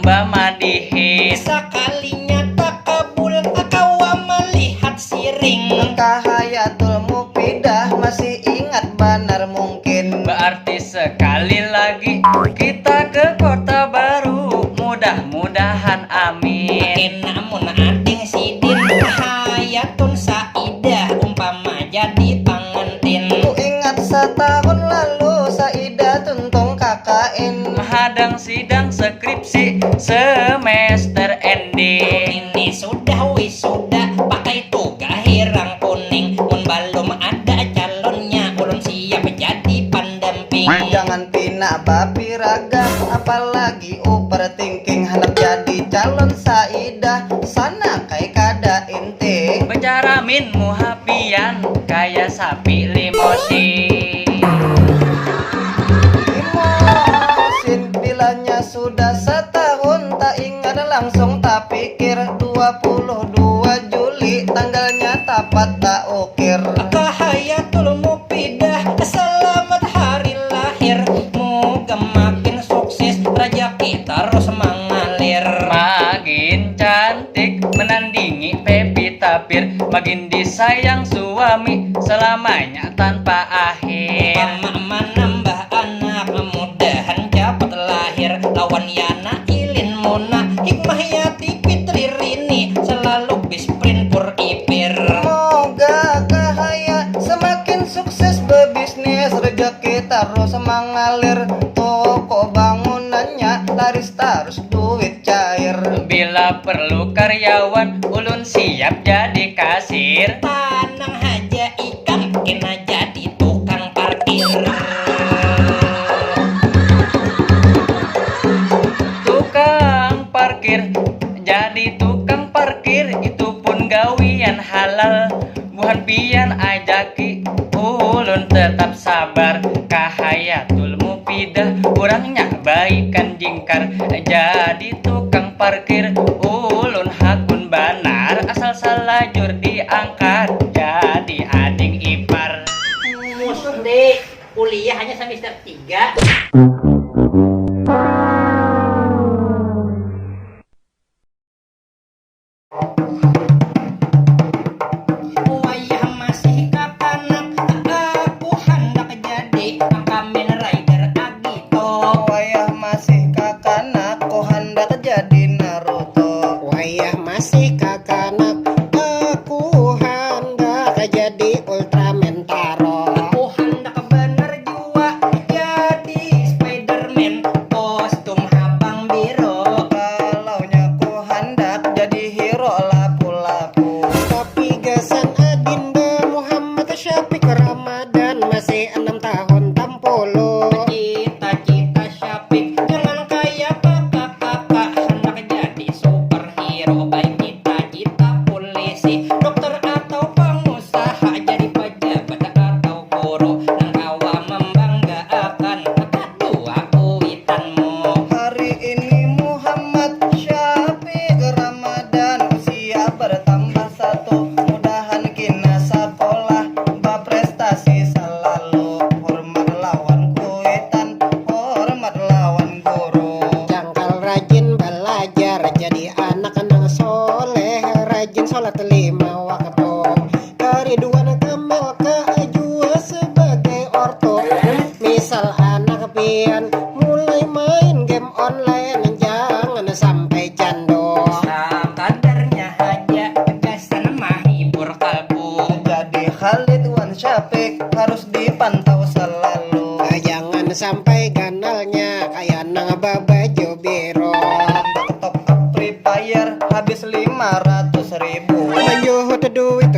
hamba madihin. Sekalinya tak kabul akawa melihat siring. Kahayatul Mufidah masih ingat benar mungkin. Berarti sekali lagi kita ke kota baru, mudah-mudahan amin. Namun ading sidin Hayatun Saidah umpama jadi pengantin. Ku ingat setahun lalu Saidah tuntung KKN. Menghadang sidang skripsi semester ending. Ini sudah wisuda pakai toga hirang kuning. Mun belum ada calonnya ulun siap jadi pendamping. Jangan pinak babi raga, apalagi overthinking. Hendak jadi calon Saidah, sana kai kada inting. Bicara min muhapian kayak sapi limosin. Limosin bilanya sudah setahun, tak ingat langsung tak pikir. 22 Juli tanggalnya tapat tak ukir. Kahayatul Mufidah selamat hari lahir. Moga makin sukses rezeki terus mengalir. Makin cantik menandingi Pevita Pierce, makin disayang suami selamanya tanpa akhir. Mama menambah anak mudahan cepat lahir. Lawan Yana Ilin Mona Hikmah Yati Fitri Rini selalu bisprint pur ipir. Moga kahaya semakin sukses berbisnis, rezeki terus mengalir. Toko bangunannya laris terus duit cair. Bila perlu karyawan ulun siap jadi kasir. Tanang haja ikan kena jadi tukang parkir. Tukang parkir, jadi tukang parkir itu pun gawian halal. Buhan pian ajaki ulun tetap sabar. Kahayatul Mufidah orangnya baikan jingkar. Jadi tukang parkir ulun hakun banar, asal salajur diangkat jadi ading ipar. Musuh deh kuliah hanya semester 3. Wayah masih katanak aku hendak jadi Kamen Rider Agito. Wayah masih kakanak, ko hendak jadi Naruto. Wayah masih kakanak, aku hendak jadi Ultraman Taro. Aku hendak bener jua jadi Spiderman kostum habang biru. Kalaunya ko hendak jadi hero lapu-lapu. Tapi gasan adinda Muhammad Syafiq Ramadan masih 6 tahun tampolo. Cita-cita Syafiq jangan kayak kakak-kakak, hendak jadi superhero. Baik cita-cita polisi, dokter atau pengusaha, jadi pejabat atau guru. Nang kawa membanggakan kedua kuitanmu. Hari ini Muhammad Syafiq Ramadan usia bertambah 1. Mudahan kina sekolah berprestasi selalu. Hormat lawan kuitan, hormat lawan guru. Jangkal rajin belajar, jadi anak nang soleh, rajin sholat 5 waktu. Keriduan Kamil keajua sebagai orto. Misal anak pian mulai main game online, jangan sampai candu. Kadarnya aja kesan menghibur kalbu. Jadi Khalid Wan Syafiq harus dipantau selalu. Jangan sampai ganalnya kayak nang baju biru. Top up Free Fire habis 500.000. Menjuhut duit